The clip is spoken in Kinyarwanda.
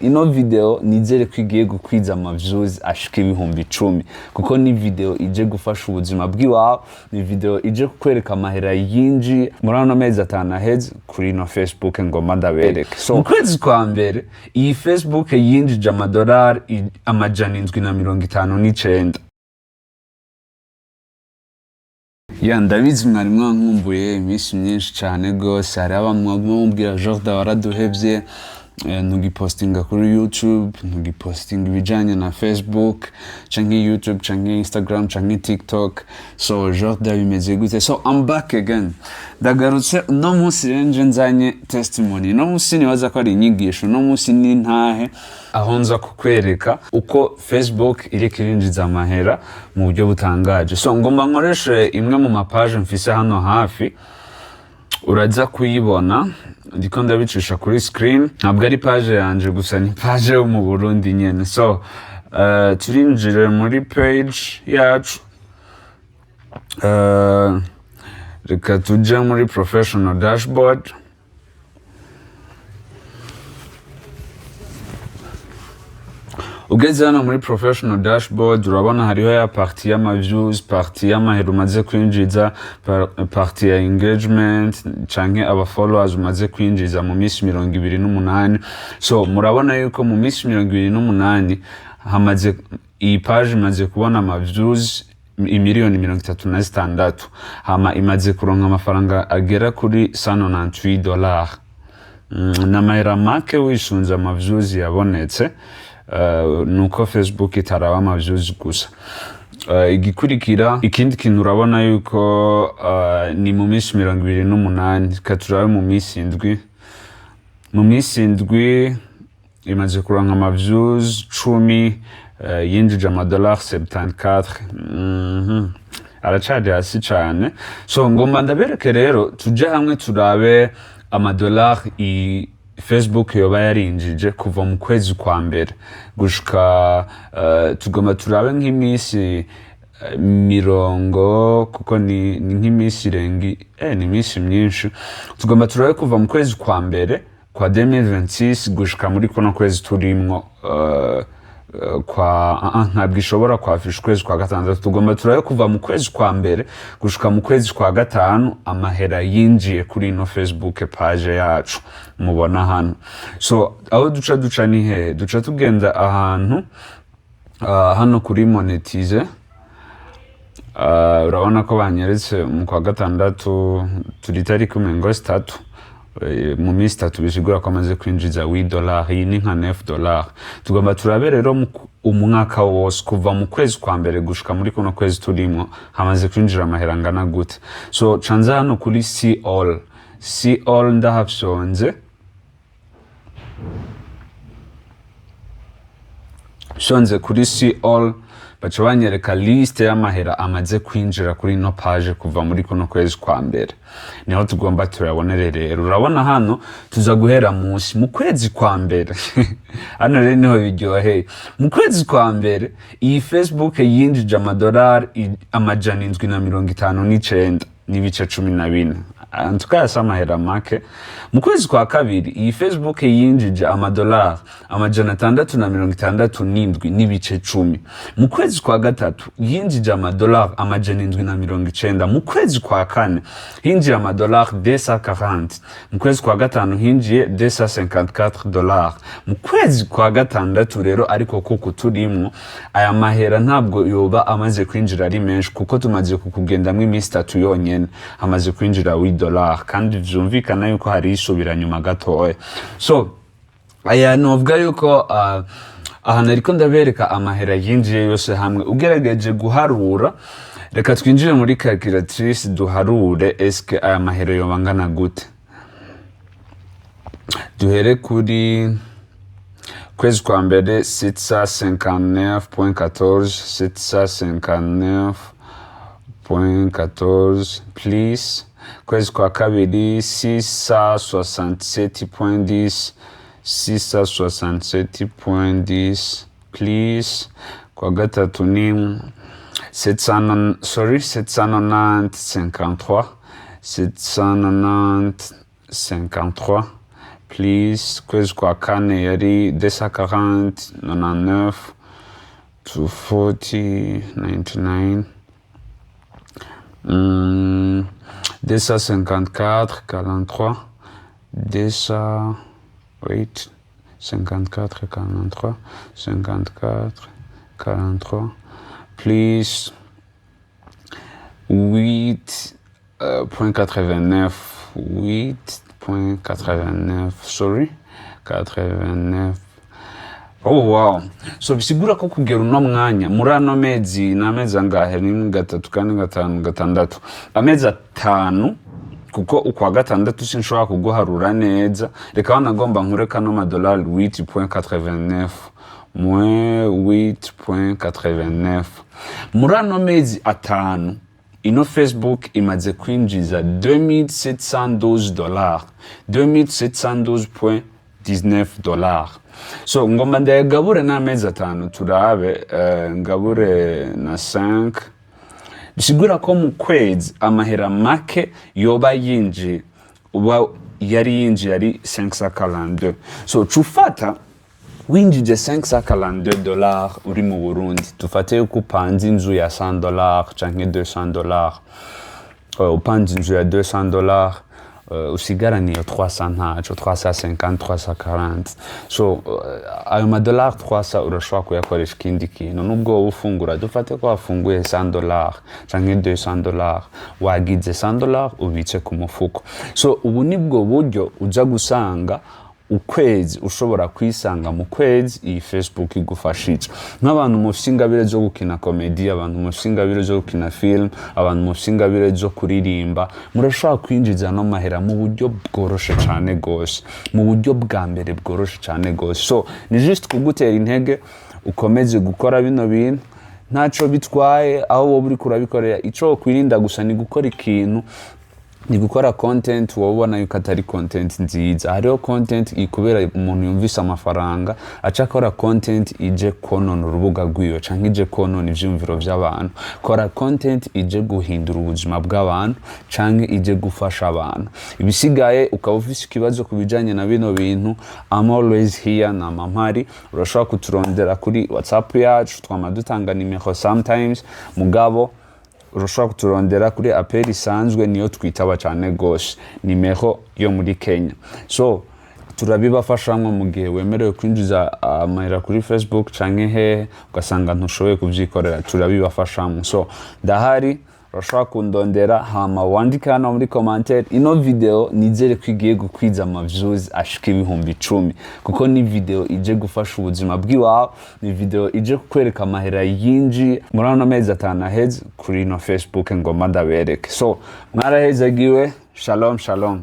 Ino video nizere ko igiye gukwiza views ashika ibihumbi 10 kuko ni video ije gufasha ubuzima bw'iwawe, ni video ije kukwereka amahera yinji muri ano mezi atanu aheze kuri no Facebook ngoma ndabereke. So mu kwezi kwa mbere iyi Facebook yinjije $759. Ndabizi mwari mwankumbuye iminsi myinshi cyane gose, hari abantu mwabwira Jordan waraduhevye, ntugipostinga kuri YouTube, ntugipostinga ibijanye na Facebook, canke YouTube, canke Instagram, canke TikTok. So Jordan bimeze gute? So I'm back again. Ndagarutse no munsi renje nzanye testimony. No munsi nibaza ko ari inyigisho, no munsi ni ntahe aho nza kukwereka uko Facebook iriko irinjiza amahera mu buryo butangaje. So ngomba nkoreshe imwe mu mapage mfise hano hafi, uraza kuyibona ndiko ndabicisha kuri screen. Ntabwo ari page yanje gusa, ni page yo mu Burundi nyene. So turinjire muri page yacu, reka tuje muri professional dashboard. Ugeze hano muri professional dashboard urabona hariho ya partie y'ama views, partie y'amahera umaze kwinjiza, partie ya engagement canke aba followers umaze kwinjiza mu minsi 28. So murabona yuko mu minsi 28 hamaze iyi page imaze kubona ama views 1,36,000, hama imaze kuronka amafaranga agera kuri $198. N'amahera make wishunze ama views yabonetse. Nuko Facebook itaraba ama views gusa. Igikurikira ikindi kintu urabona yuko ni mu minsi 28 katurabe mu minsi 7. Mu minsi 7 imaze kuronka ama views 10, yinjije $74. Aracari hasi cyane. So ngomba ndabereke rero tuje hamwe turabe $, Facebook yoba yarinjije kuva mu kwezi kwa mbere gushika tugomba turabe nk'imisi 70 kuko ni nk'imisi irengi ni imisi myinshi. Tugomba turabe kuva mu kwezi kwa mbere kwa 2026 gushika muri kuno kwezi turimwo ntabwo ishobora kwafisha ukwezi kwa gatandatu. Tugomba turabe kuva mu kwezi kwa mbere gushika mu kwezi kwa gatanu amahera yinjiye kuri ino Facebook page yacu mubona hano. So aho duca ni he? Duca tugenda ahantu hano kuri monetize. Urabona ko banyeretse mu kwa gatandatu turi tariki umengo 3 mu minsi 3 bishigura ko amaze kwinjiza $8. Iyi ni nka $9. Tugomba turabe rero umwaka wose kuva mu kwezi kwa mbere gushika muri kuno kwezi turimo hamaze kwinjira amahera ngana gute. So canza hano kuri see all ndahafyonze. Shonze kuri see all baca banyereka liste y'amahera amaze kwinjira kuri no page kuva muri kuno kwezi kwa mbere. Niho tugomba turabonere rero. Urabona hano tuza guhera munsi mu kwezi kwa mbere. Hano rero niho biryoheye. Mu kwezi kwa mbere iyi Facebook yinjije $759 n'ibice 14. Tukayasa amahera make. Mu kwezi kwa kabiri iyi Facebook yinjije $667 n'ibice 10. Mu kwezi kwa gatatu yinjije $790. Mu kwezi kwa kane hinjiye $240. Mu kwezi kwa gatanu hinjiye $254. Mu kwezi kwa gatandatu rero ariko kuko turimwo aya mahera ntabwo yoba amaze kwinjira ari menshi kuko tumaze kukugendamwe iminsi 3 yonyene amaze kwinjira $8, kandi vyumvikana yuko hari isubira nyuma gatoya. So aya novuga yuko ahantu ariko ndabereka amahera yinjiye yose hamwe. Ugerageje guharura, reka twinjire muri calculatrice duharure eske aya mahera yoba ngana gute. Duhere kuri kwezi kwa mbere 659.14 please. Kwezi kwa kabiri 667.10 please. Kwa gatatu ni 790.53 please. Kwezi kwa kane yari 240 99 240 99 254 43 200 wait 54 43 54 43 please 8.89 8.89 sorry 89. Oh wow, so bisigura ko kugera uno mwanya muri ano mezi n'amezi angahe? Ni 3 4 5 6 amezi 5, kuko ukwa gatandatu sinshobora kuguharura neza. Reka wanagomba nkureka no madolari 8.89 moins 8.89 muri ano mezi 5 ino Facebook imaze kwinjiza $2712 $2712.19. So ngomba ndayagabure n'amezi 5 turabe ngabure na 5 bisigura ko mu kwezi amahera make yoba yinji uba yari yinji yari $542. So cufata winjije $542 uri mu Burundi, tufate yuko upanze inzu ya $100 canke $200, upanze inzu ya $200 usigaraniye 300 ntaco, 350 340. So ayo madolari 300 urashobora kuyakoresha ikindi kintu. Nubwo ufungura, dufate ko wafunguye $100 canke $200, wagize $100 ubitse ku mufuko. So ubu nibwo buryo uja gusanga ukwezi ushobora kwisanga mu kwezi iyi Facebook igufashije. Nk'abantu mufite ingabire zo gukina comedy, abantu mufite ingabire zo gukina film, abantu mufite ingabire zo kuririmba, murashobora kwinjiza no mahera mu buryo bworoshe cyane gose, mu buryo bwa mbere bworoshe cyane gose. So ni just kugutera intege ukomeze gukora bino bintu, ntaco bitwaye aho wowe uri kurabikorera. Ico kwirinda gusa ni gukora ikintu, ni gukora content wabona yuko atari content nziza. Hariho content ikubera umuntu yumvise amafaranga aca akora content ije konona urubuga rwiwe canke ije konona ivyumviro vy'abantu. Kora content ije guhindura ubuzima bw'abantu canke ije gufasha abantu. Ibisigaye ukaba ufise ikibazo kubijanye na bino bintu, I'm always here na mampari. Urashobora kuturondera kuri WhatsApp yacu, twama dutanga nimero sometimes, mugabo urashobora kuturondera kuri apeli isanzwe niyo twitaba cyane gose, nimero yo muri Kenya. So turabibafashamwe mu gihe wemerewe kwinjiza amahera kuri Facebook canke he ugasanga ntushoboye kuvyikorera, turabibafashamwe. So ndahari, urashobora kundondera hama wandika hano muri commentaire. Ino video nizere ko igiye gukwiza ama views ashika 10,000, kuko ni video ije gufasha ubuzima bw'iwawe, ni video ije kukwereka amahera yinji muri ano mezi 5 aheze kuri ino Facebook ngoma ndabereke. So mwarahezagiwe, shalom shalom.